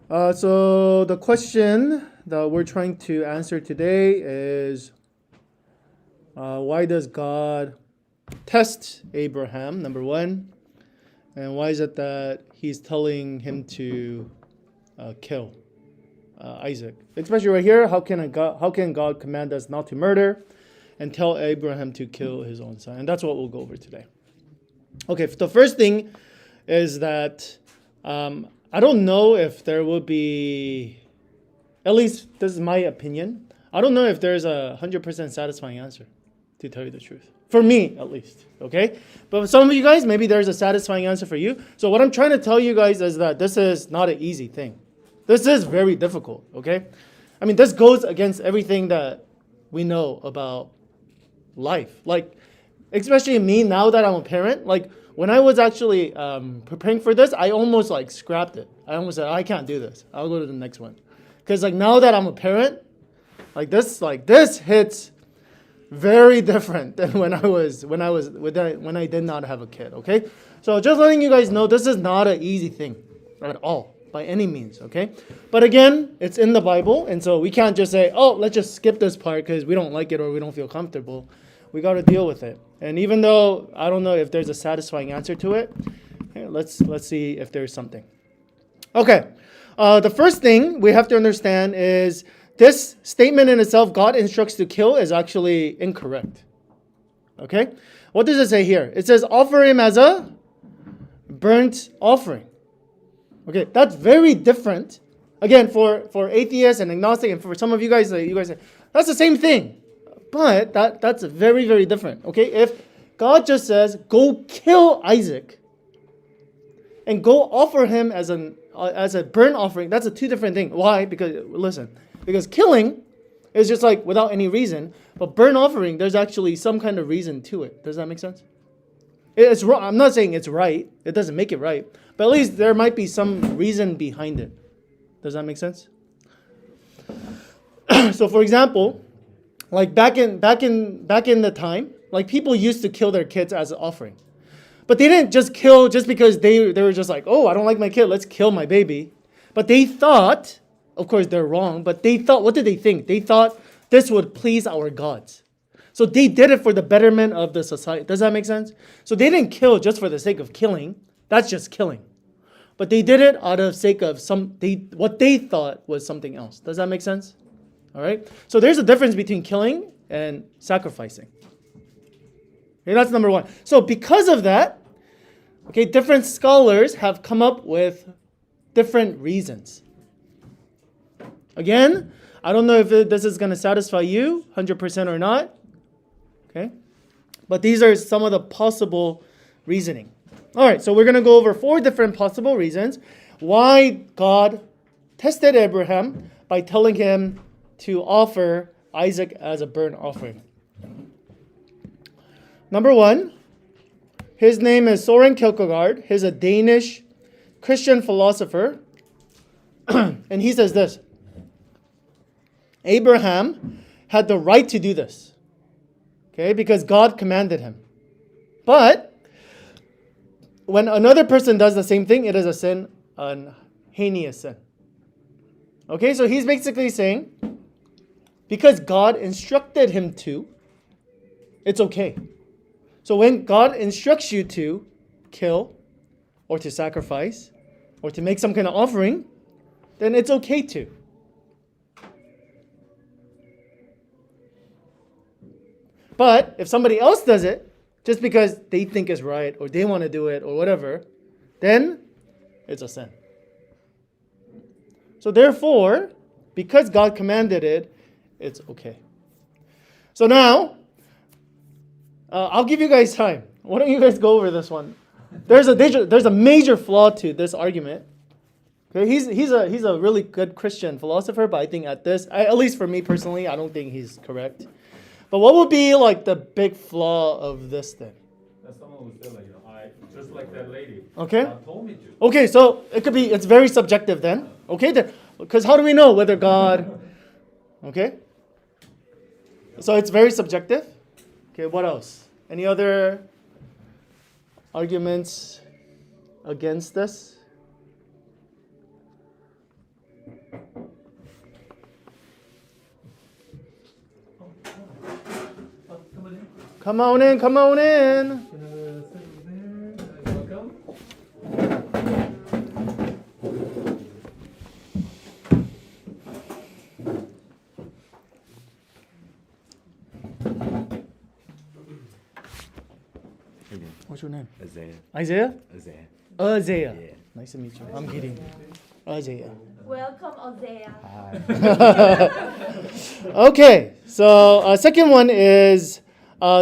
So the question that we're trying to answer today is why does God test Abraham, number one, and why is it that he's telling him to kill Isaac? Especially right here, how can God command us not to murder and tell Abraham to kill his own son? And that's what we'll go over today. Okay, the first thing is that I don't know if there will be, at least this is my opinion, I don't know if there's a 100% satisfying answer, to tell you the truth. For me, at least, okay? But for some of you guys, maybe there's a satisfying answer for you. So what I'm trying to tell you guys is that this is not an easy thing. This is very difficult, okay? I mean, this goes against everything that we know about life. Like, especially me, now that I'm a parent, like, when I was actually preparing for this, I almost like scrapped it. I almost said, I can't do this. I'll go to the next one. Because like now that I'm a parent, this hits very different than when I did not have a kid. Okay, so just letting you guys know, this is not an easy thing at all by any means. Okay, but again, it's in the Bible, and so we can't just say, oh, let's just skip this part because we don't like it or we don't feel comfortable. We got to deal with it. And even though I don't know if there's a satisfying answer to it, let's see if there's something. Okay, the first thing we have to understand is this statement in itself, God instructs to kill, is actually incorrect. Okay, what does it say here? It says offer him as a burnt offering. Okay, that's very different. Again, for atheists and agnostic, and for some of you guys say that's the same thing. But that's very, very different. Okay, if God just says, go kill Isaac and go offer him as a burnt offering, that's a two different thing. Why? Because killing is just like without any reason, but burnt offering, there's actually some kind of reason to it. Does that make sense? It's wrong. I'm not saying it's right. It doesn't make it right. But at least there might be some reason behind it. Does that make sense? So for example, like back in the time, like people used to kill their kids as an offering. But they didn't just kill just because they were just like, oh, I don't like my kid, let's kill my baby. But they thought, of course they're wrong, but they thought, what did they think? They thought this would please our gods. So they did it for the betterment of the society. Does that make sense? So they didn't kill just for the sake of killing. That's just killing. But they did it out of sake of what they thought was something else. Does that make sense? All right. So there's a difference between killing and sacrificing. Okay, that's number one. So because of that, okay, different scholars have come up with different reasons. Again, I don't know if this is going to satisfy you 100% or not. Okay. But these are some of the possible reasoning. All right. So we're going to go over 4 different possible reasons why God tested Abraham by telling him to offer Isaac as a burnt offering. Number 1, his name is Soren Kierkegaard. He's a Danish Christian philosopher. And he says this: Abraham had the right to do this, okay, because God commanded him. But when another person does the same thing, it is a sin, a heinous sin. Okay, so he's basically saying, because God instructed him to, it's okay. So when God instructs you to kill or to sacrifice or to make some kind of offering, then it's okay to. But if somebody else does it, just because they think it's right or they want to do it or whatever, then it's a sin. So therefore, because God commanded it, it's okay. So now, I'll give you guys time. Why don't you guys go over this one? There's a major flaw to this argument. Okay, he's a really good Christian philosopher, but I think at least for me personally, I don't think he's correct. But what would be like the big flaw of this thing? That someone would say like, I just like that lady. Okay. God told me to. Okay, so it's very subjective then. Okay, because how do we know whether God? Okay. So it's very subjective. Okay, what else? Any other arguments against this? Come on in, come on in. Gonna sit there. Welcome. What's your name? Isaiah. Isaiah? Isaiah. Isaiah. Yeah. Nice to meet you. I'm Gideon. Isaiah. Welcome, Isaiah. Hi. Okay, so second one is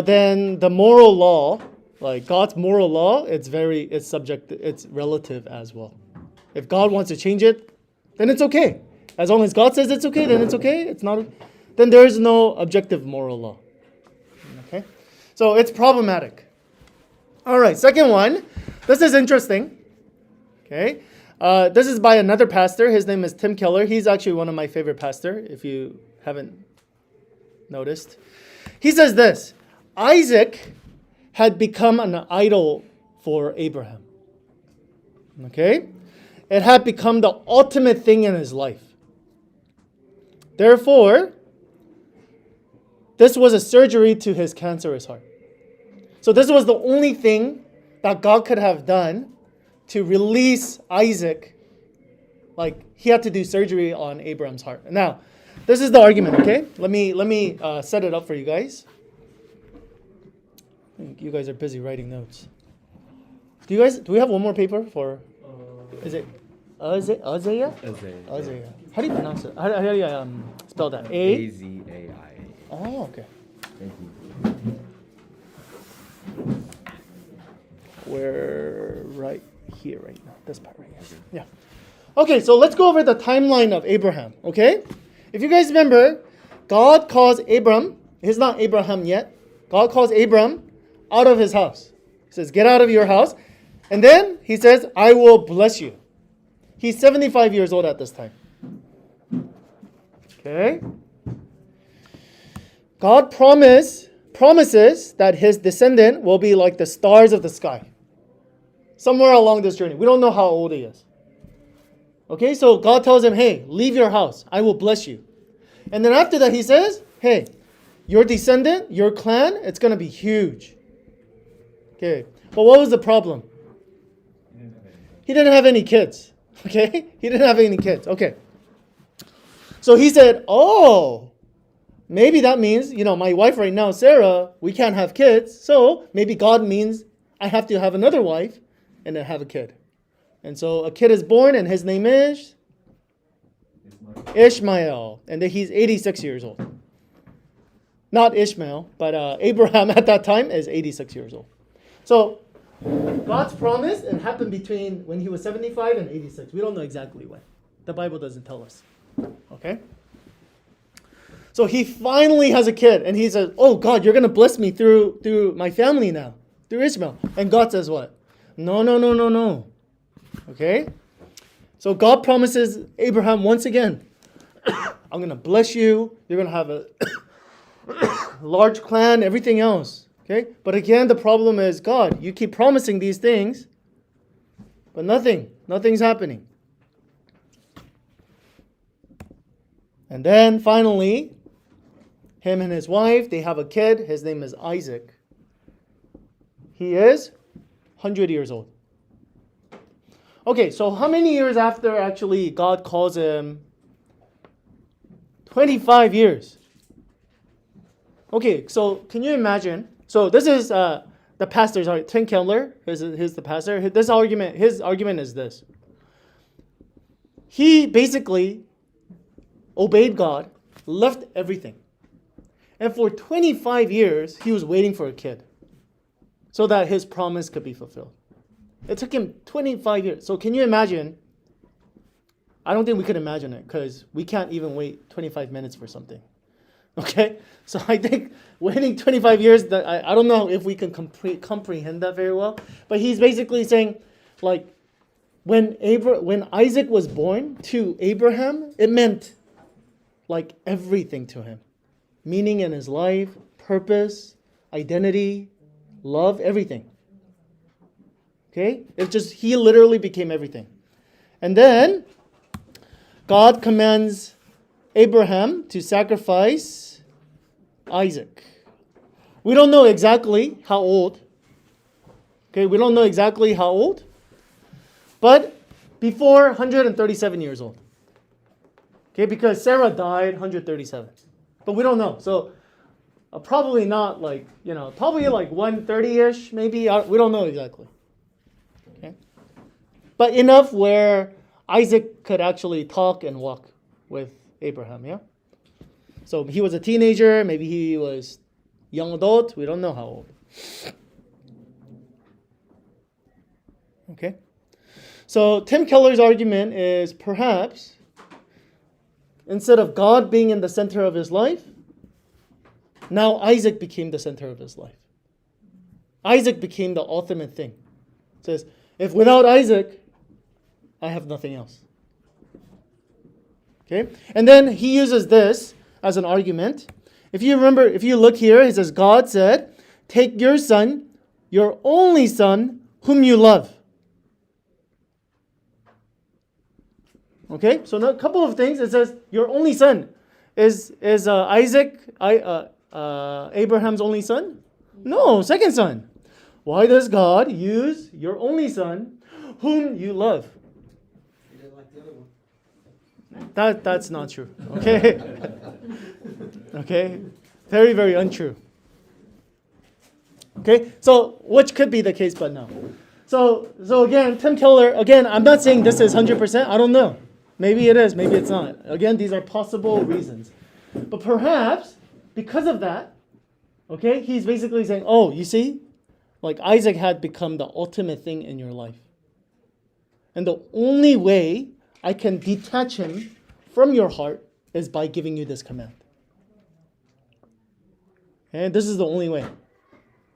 then the moral law, like God's moral law. It's relative as well. If God wants to change it, then it's okay. As long as God says it's okay, then it's okay. It's not, then there is no objective moral law. Okay, so it's problematic. All right, second one. This is interesting. Okay. This is by another pastor. His name is Tim Keller. He's actually one of my favorite pastors, if you haven't noticed. He says this: Isaac had become an idol for Abraham. Okay? It had become the ultimate thing in his life. Therefore, this was a surgery to his cancerous heart. So this was the only thing that God could have done to release Isaac. Like, he had to do surgery on Abraham's heart. Now, this is the argument, okay? Let me set it up for you guys. I think you guys are busy writing notes. Do we have one more paper for, is it Isaiah? Isaiah. Isaiah. How do you pronounce it? How do you spell that? Azai. Oh, okay. Thank you. We're right here, right now. This part right here. Yeah. Okay, so let's go over the timeline of Abraham, okay? If you guys remember, God calls Abram, he's not Abraham yet. God calls Abram out of his house. He says, get out of your house. And then he says, I will bless you. He's 75 years old at this time. Okay? God promises that his descendant will be like the stars of the sky. Somewhere along this journey. We don't know how old he is. Okay, so God tells him, hey, leave your house. I will bless you. And then after that, he says, hey, your descendant, your clan, it's going to be huge. Okay, but what was the problem? He didn't have any kids. Okay, he didn't have any kids. Okay. So he said, oh, maybe that means, my wife right now, Sarah, we can't have kids. So maybe God means I have to have another wife and then have a kid. And so a kid is born and his name is Ishmael. And then he's 86 years old. Not Ishmael, but Abraham at that time is 86 years old. So God's promise, it happened between when he was 75 and 86. We don't know exactly when. The Bible doesn't tell us. Okay? So he finally has a kid, and he says, oh, God, you're going to bless me through my family now, through Ishmael. And God says what? No. Okay? So God promises Abraham once again, I'm going to bless you. You're going to have a large clan, everything else. Okay? But again, the problem is, God, you keep promising these things, but nothing's happening. And then finally, him and his wife, they have a kid. His name is Isaac. He is 100 years old. Okay, so how many years after actually God calls him? 25 years. Okay, so can you imagine? So this is the pastor, sorry, Tim Keller. He's the pastor. His argument is this. He basically obeyed God, left everything. And for 25 years, he was waiting for a kid so that his promise could be fulfilled. It took him 25 years. So can you imagine? I don't think we could imagine it because we can't even wait 25 minutes for something. Okay? So I think waiting 25 years, I don't know if we can comprehend that very well. But he's basically saying, like, when Isaac was born to Abraham, it meant like everything to him. Meaning in his life, purpose, identity, love, everything. Okay? He literally became everything. And then God commands Abraham to sacrifice Isaac. We don't know exactly how old. Okay, we don't know exactly how old. But before 137 years old. Okay, because Sarah died 137. But we don't know. So probably not like, probably like 130-ish maybe. We don't know exactly. Okay. But enough where Isaac could actually talk and walk with Abraham, yeah? So he was a teenager, maybe he was young adult, we don't know how old. Okay? So Tim Keller's argument is perhaps instead of God being in the center of his life, now Isaac became the center of his life. Isaac became the ultimate thing. It says, if without Isaac, I have nothing else. Okay? And then he uses this as an argument. If you remember, if you look here, it says, God said, take your son, your only son, whom you love. Okay? So a couple of things. It says, your only son. Is Isaac Abraham's only son? No, second son. Why does God use your only son, whom you love? He didn't like the other one. That's not true. Okay. Okay. Very, very untrue. Okay. So which could be the case, but no. So again, Tim Keller. Again, I'm not saying this is 100%. I don't know. Maybe it is. Maybe it's not. Again, these are possible reasons. But perhaps because of that, okay, he's basically saying, oh, you see, like Isaac had become the ultimate thing in your life. And the only way I can detach him from your heart is by giving you this command. And this is the only way.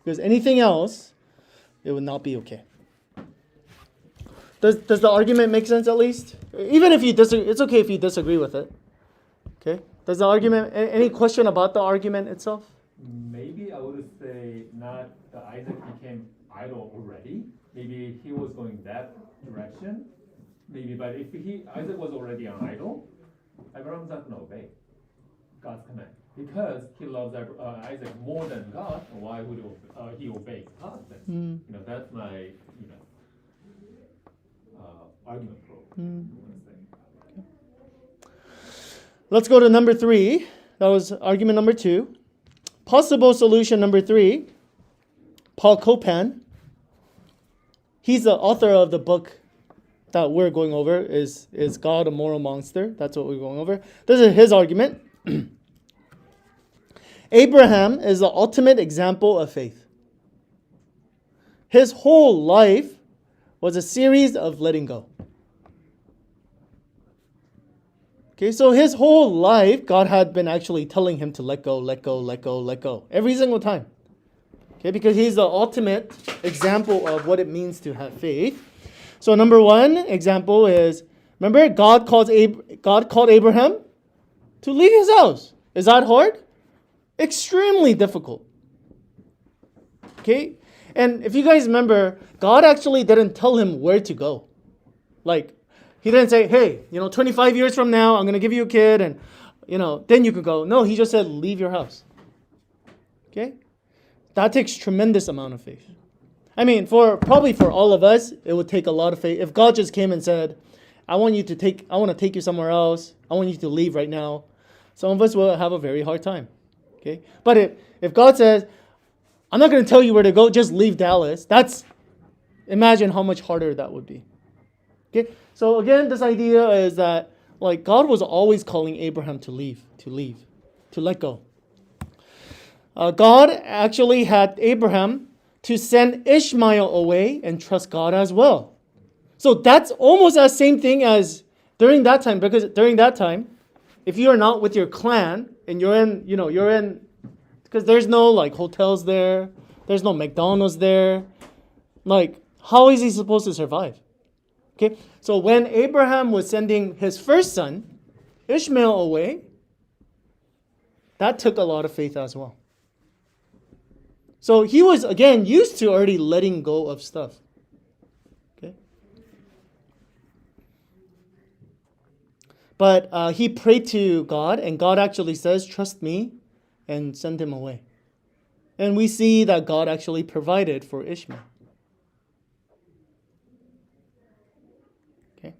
Because anything else, it would not be okay. Does the argument make sense at least? Even if you disagree, it's okay if you disagree with it. Okay? Does the argument, any question about the argument itself? Maybe I would say not that Isaac became idol already. Maybe he was going that direction. Maybe, but if Isaac was already an idol, Abraham's not going to obey God's command because he loves Isaac more than God. Why would he obey God then? That's my argument for Let's go to number 3. That was argument number 2. Possible solution number 3. Paul Copan. He's the author of the book that we're going over. Is God a moral monster? That's what we're going over. This is his argument. Abraham is the ultimate example of faith. His whole life was a series of letting go. Okay, so his whole life, God had been actually telling him to let go, let go, let go, let go. Every single time. Okay, because he's the ultimate example of what it means to have faith. So number 1 example is, remember, God called Abraham to leave his house. Is that hard? Extremely difficult. Okay? And if you guys remember, God actually didn't tell him where to go. Like, he didn't say, hey, 25 years from now, I'm going to give you a kid and, then you can go. No, he just said, leave your house. Okay? That takes tremendous amount of faith. I mean, probably for all of us, it would take a lot of faith. If God just came and said, I want to take you somewhere else. I want you to leave right now. Some of us will have a very hard time. Okay? But if God says, I'm not going to tell you where to go, just leave Dallas. Imagine how much harder that would be. Okay? So again, this idea is that like God was always calling Abraham to leave, to let go. God actually had Abraham to send Ishmael away and trust God as well. So that's almost the same thing as during that time, because during that time, if you are not with your clan and you're in, because there's no like hotels there, there's no McDonald's there, like how is he supposed to survive? Okay, so when Abraham was sending his first son, Ishmael, away, that took a lot of faith as well. So he was, again, used to already letting go of stuff. Okay? But he prayed to God, and God actually says, trust me, and send him away. And we see that God actually provided for Ishmael. Okay.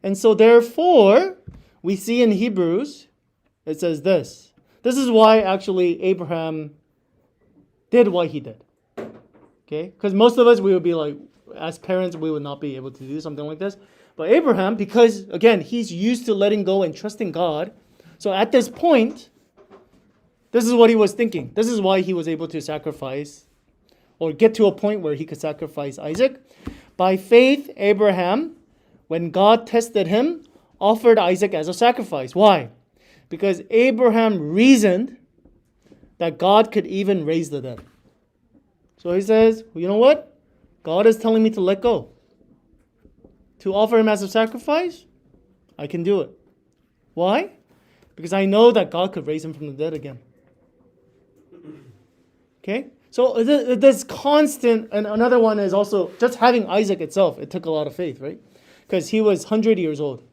And so therefore, we see in Hebrews, it says this. This is why actually Abraham did what he did. Okay? Because most of us, we would be like, as parents, we would not be able to do something like this. But Abraham, because again, he's used to letting go and trusting God. So at this point, this is what he was thinking. This is why he was able to sacrifice or get to a point where he could sacrifice Isaac. By faith, Abraham, when God tested him, offered Isaac as a sacrifice. Why? Because Abraham reasoned that God could even raise the dead. So he says, well, you know what? God is telling me to let go. To offer him as a sacrifice, I can do it. Why? Because I know that God could raise him from the dead again. Okay? So this constant, and another one is also just having Isaac itself. It took a lot of faith, right? Because he was 100 years old.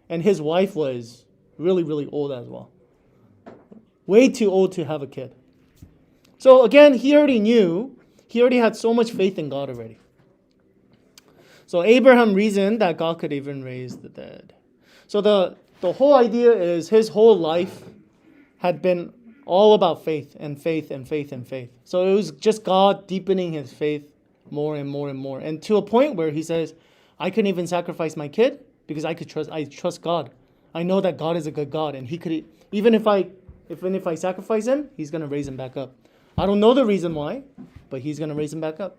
And his wife was really, really old as well. Way too old to have a kid. So again, he already had so much faith in God already. So Abraham reasoned that God could even raise the dead. So the whole idea is his whole life had been all about faith and faith and faith and faith. So it was just God deepening his faith more and more and more. And to a point where he says, I couldn't even sacrifice my kid because I trust God. I know that God is a good God, and he could, even if I sacrifice him, he's going to raise him back up. I don't know the reason why, but he's going to raise him back up.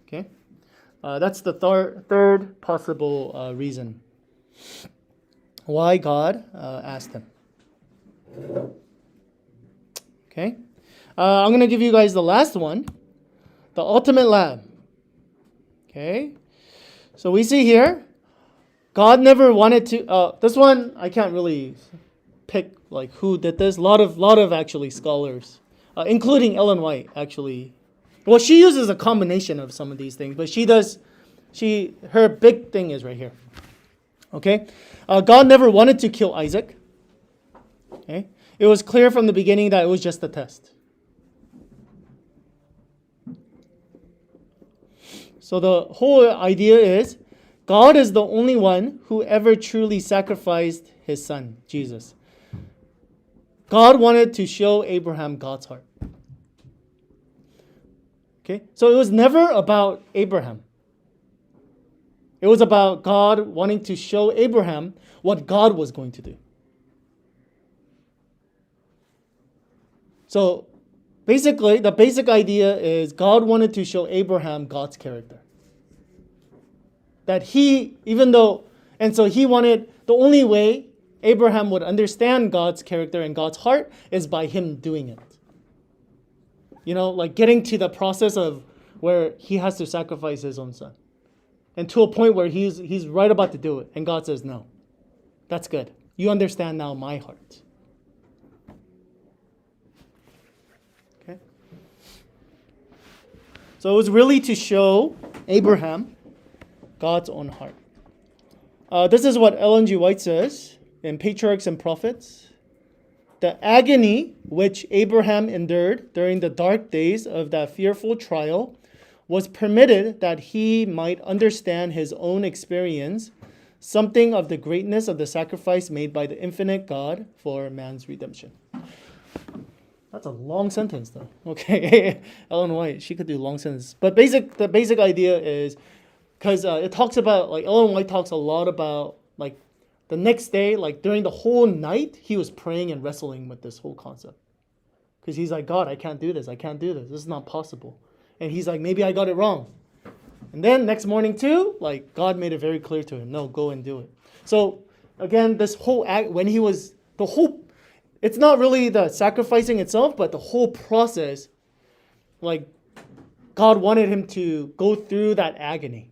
Okay? That's the third possible reason why God asked him. Okay? I'm going to give you guys the last one, the ultimate lamb. Okay? So we see here, God never wanted to, this one, I can't really pick like who did this. A lot of actually scholars, including Ellen White, actually. Well, she uses a combination of some of these things, but her big thing is right here. Okay? God never wanted to kill Isaac. Okay? It was clear from the beginning that it was just a test. So the whole idea is God is the only one who ever truly sacrificed his son, Jesus. God wanted to show Abraham God's heart. Okay? So it was never about Abraham. It was about God wanting to show Abraham what God was going to do. So basically, the basic idea is God wanted to show Abraham God's character. That he wanted, the only way Abraham would understand God's character and God's heart is by him doing it. You know, like getting to the process of where he has to sacrifice his own son. And to a point where he's right about to do it. And God says, no, that's good. You understand now my heart. Okay? So it was really to show Abraham God's own heart. This is what Ellen G. White says in Patriarchs and Prophets. The agony which Abraham endured during the dark days of that fearful trial was permitted that he might understand his own experience, something of the greatness of the sacrifice made by the infinite God for man's redemption. That's a long sentence, though. Okay, Ellen White, she could do long sentences. But the basic idea is, because it talks about, like Ellen White talks a lot about, like the next day, like during the whole night, he was praying and wrestling with this whole concept. Because he's like, God, I can't do this. This is not possible. And he's like, maybe I got it wrong. And then next morning too, like God made it very clear to him, no, go and do it. So again, this whole act, it's not really the sacrificing itself, but the whole process, like God wanted him to go through that agony.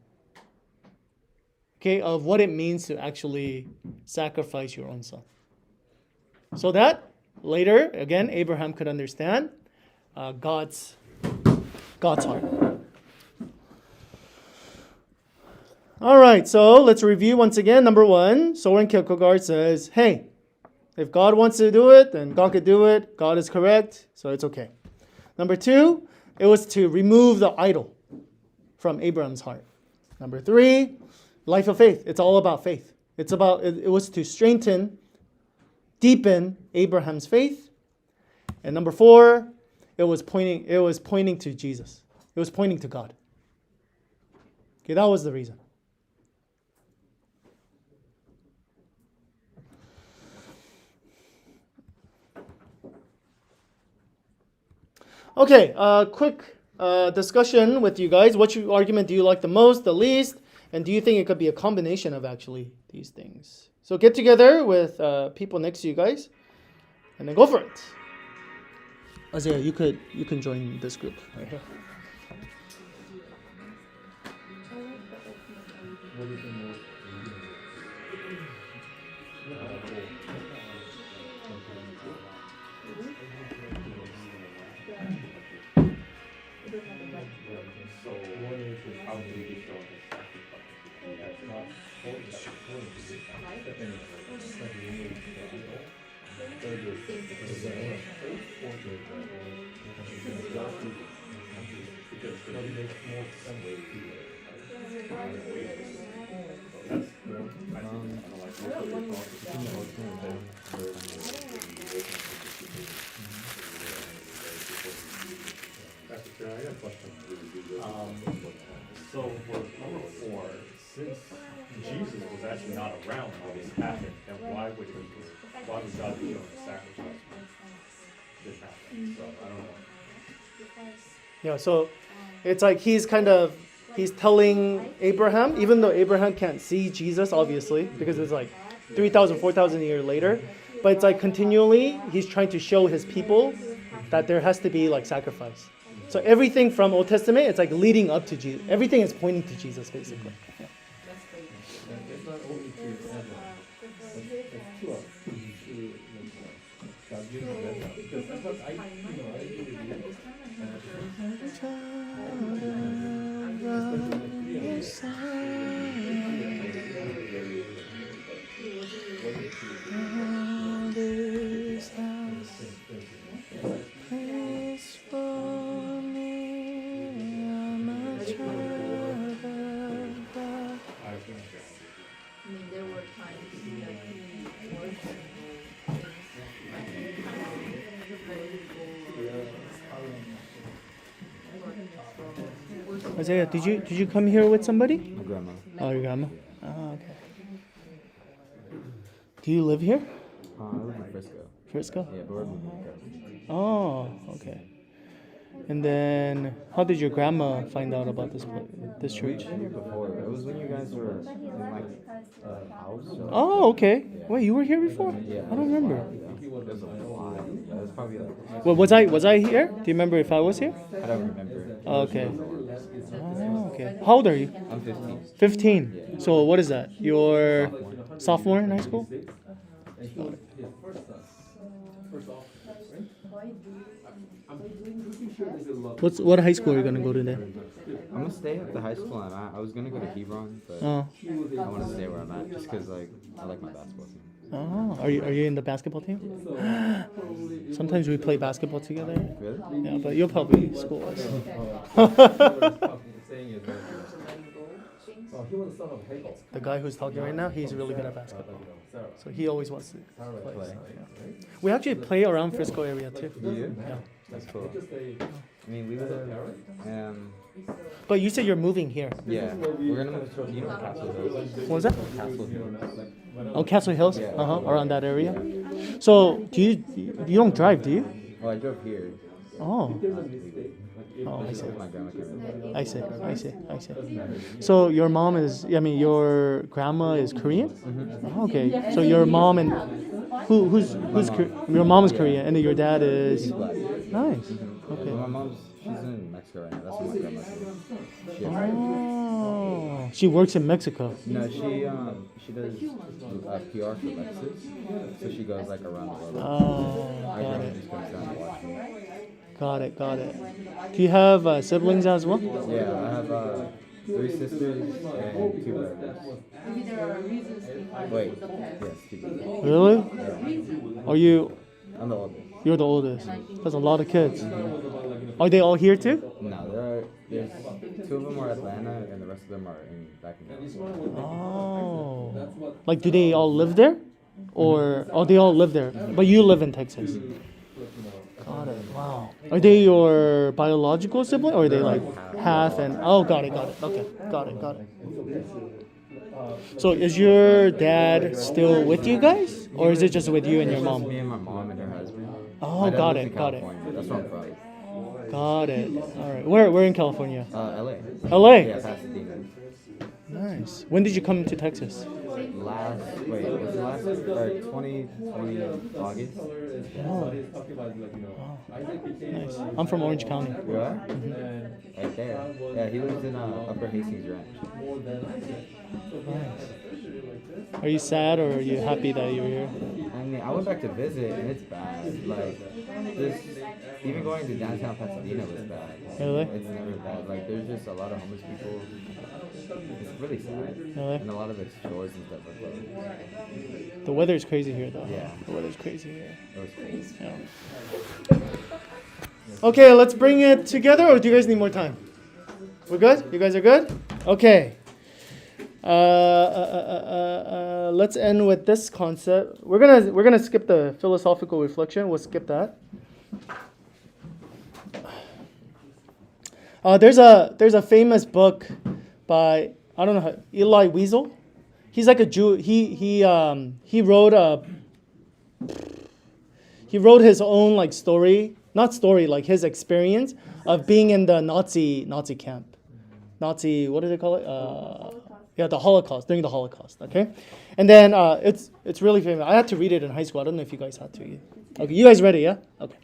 Okay, of what it means to actually sacrifice your own son. So that later, again, Abraham could understand God's heart. All right, so let's review once again. Number one, Soren Kierkegaard says, hey, If God wants to do it, then God could do it. God is correct, so it's okay. Number 2, it was to remove the idol from Abraham's heart. Number 3, life of faith. It's all about faith. It was to strengthen, deepen Abraham's faith. And number 4, it was pointing to Jesus. It was pointing to God. Okay, that was the reason. Okay, quick discussion with you guys. Which argument do you like the most, the least? And do you think it could be a combination of actually these things? So get together with people next to you guys, and then go for it. Isaiah, you can join this group right here. What do you think most so one is how do we show the sacrifice? That's not whole sacrifice. Second is like remove the idol. Third is the faith or the justice. Because it makes more sense to do it. That's the I Dr. Chair, I got a question. So for number 4, since Jesus was actually not around when this happened, then why would God be doing the sacrifice when this happened? So I don't know. Yeah, so it's like he's telling Abraham, even though Abraham can't see Jesus, obviously, because it's like 3,000, 4,000 years later, but it's like continually he's trying to show his people that there has to be like sacrifice. So everything from Old Testament, it's like leading up to Jesus. Everything is pointing to Jesus, basically. Yeah. It's not only to it's to us. God gives us that. Because sometimes I agree with you. And at the same I mean, there were times that he worked. Isaiah, did you come here with somebody? My grandma. Oh, your grandma. Oh, okay. Do you live here? I live in Frisco. Frisco? Yeah, but we're moving to Oh, okay. And then, how did your grandma find out about this We've church? been here before. It was when you guys were in like a house. So Oh, okay. Wait, you were here before? yeah, I don't remember. It was a while. It was probably like. Well, was I here? Do you remember if I was here? I don't remember. Oh, okay. Oh, okay. How old are you? I'm 15. 15. So what is that? You're sophomore in high school? What high school are you gonna go to then? I'm gonna stay at the high school I'm at. I was gonna go to Hebron, but Oh, I want to stay where I'm at just because like I like my basketball team. oh. Are you in the basketball team? Sometimes we play basketball together. Really? Yeah, but you'll probably school us. The guy who's talking right now, he's really good at basketball. So he always wants to play. So, yeah. We actually play around Frisco area too. Do you? Yeah. That's cool. I mean, we live. But you said you're moving here. Yeah, we're gonna move to Castle Hills. What was that? Castle Hills. Oh, Castle Hills? Yeah. Around that area. So you don't drive, do you? Well, I drove here. Oh. Oh, I see. My grandma came in. I see. So your your grandma is Korean? Oh, okay. So your mom and your mom is Korean and then your dad is He's black. nice. Well, Okay. my mom's she's in Mexico right now. That's where my grandma's in. Oh, she works in Mexico. No, she does PR for Lexus, so she goes like around the world. Oh, My got grandma it. just comes down to watch me. Got it. Do you have siblings as well? Yeah, I have 3 sisters and 2 brothers. Maybe there are reasons behind Wait, the past. yes, 2 brothers. Really? Yeah. Are you? I'm the oldest. You're the oldest. That's a lot of kids. Are they all here too? No, there's 2 of them are Atlanta and the rest of them are back in California. Oh. Like, do they all live there? Or, they all live there, but you live in Texas. Got it. Wow. Are they your biological sibling, or are they like half and? Oh, got it. Okay, got it. So, is your dad still with you guys, or is it just with you and your mom? Me and my mom and her husband. Oh, My dad got lives it. in California. That's where I'm from. Got it. All right. Where in California? LA. LA. Yeah, Pasadena. Nice. When did you come to Texas? Was it last or 2020 August? Oh. Nice. I'm from Orange County. You are? Right there. Yeah, he lives in Upper Hastings Ranch. Nice. Are you sad or are you happy that you're here? I mean, I went back to visit and it's bad. Like, just even going to downtown Pasadena was bad. Really? It's never bad. Like, there's just a lot of homeless people. It's really sad. Really? And a lot of the stores and stuff are closed. The weather's crazy here though. Yeah. The weather's crazy here. It was crazy. Yeah. Okay, let's bring it together, or do you guys need more time? We're good? You guys are good? Okay. Let's end with this concept. We're gonna skip the philosophical reflection. We'll skip that. There's a famous book by, I don't know, Eli Wiesel. He's like a Jew. He wrote his own like story, not story, like his experience of being in the Nazi camp. Nazi, what do they call it? The Holocaust, during the Holocaust, okay? And then it's really famous. I had to read it in high school. I don't know if you guys had to either. Okay, you guys ready, yeah? Okay.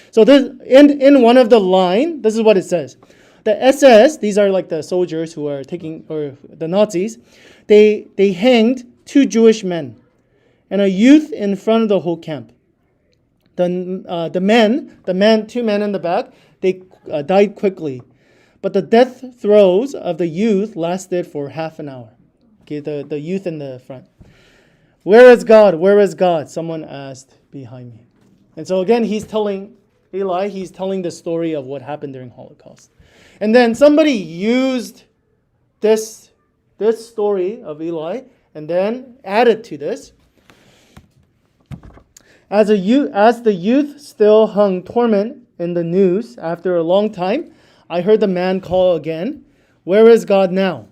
So this in one of the line, this is what it says. The SS, these are like the soldiers who are or the Nazis, they hanged 2 Jewish men and a youth in front of the whole camp. The 2 men in the back, they died quickly. But the death throes of the youth lasted for half an hour. Okay, the youth in the front. Where is God? Where is God? Someone asked behind me. And so again, he's telling the story of what happened during Holocaust. And then somebody used this story of Eli and then added to this. As the youth still hung torment in the noose after a long time, I heard the man call again, "Where is God now?"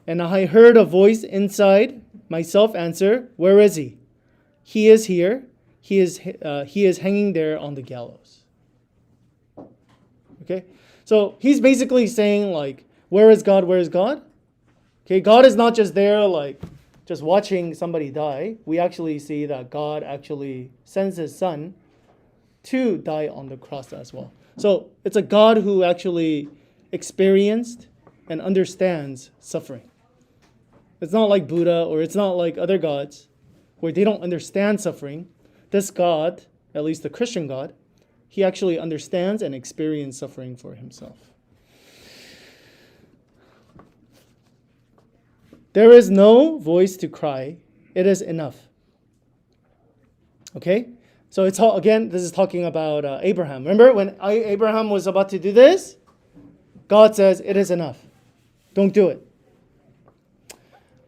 And I heard a voice inside myself answer, "Where is he? He is here. He is hanging there on the gallows." Okay? So he's basically saying like, where is God? Where is God? Okay, God is not just there like just watching somebody die. We actually see that God actually sends his son to die on the cross as well. So it's a God who actually experienced and understands suffering. It's not like Buddha or it's not like other gods where they don't understand suffering. This God, at least the Christian God, he actually understands and experiences suffering for himself. There is no voice to cry. It is enough. Okay? So it's all, again, this is talking about Abraham. Remember when Abraham was about to do this? God says, it is enough. Don't do it.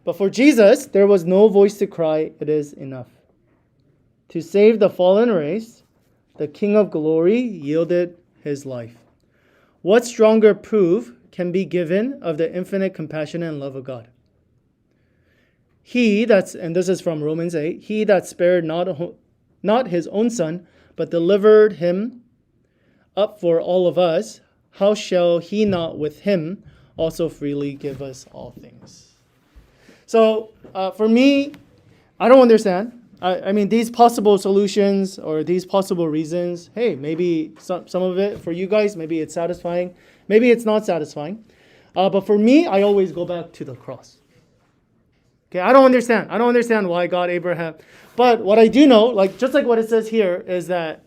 But for Jesus, there was no voice to cry. It is enough. To save the fallen race, the King of Glory yielded his life. What stronger proof can be given of the infinite compassion and love of God? And this is from Romans 8, he that spared not his own son, but delivered him up for all of us, how shall he not with him also freely give us all things? So for me, I don't understand. I mean, these possible solutions or these possible reasons, hey, maybe some of it for you guys, maybe it's satisfying, maybe it's not satisfying. But for me, I always go back to the cross. Okay, I don't understand why God, Abraham. But what I do know, like just like what it says here, is that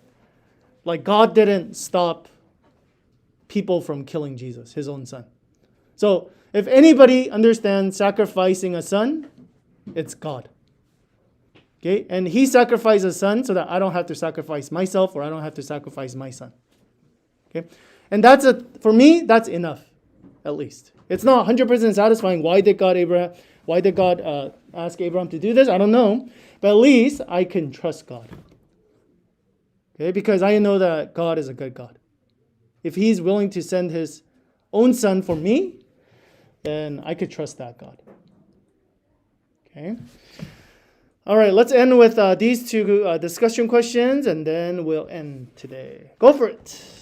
like God didn't stop people from killing Jesus, his own son. So If anybody understands sacrificing a son, it's God. Okay? And he sacrificed a son so that I don't have to sacrifice myself or I don't have to sacrifice my son. Okay? And for me, that's enough, at least. It's not 100% satisfying. Why did God ask Abraham to do this? I don't know. But at least I can trust God. Okay? Because I know that God is a good God. If he's willing to send his own son for me, then I could trust that God. Okay? All right, let's end with these two discussion questions, and then we'll end today. Go for it.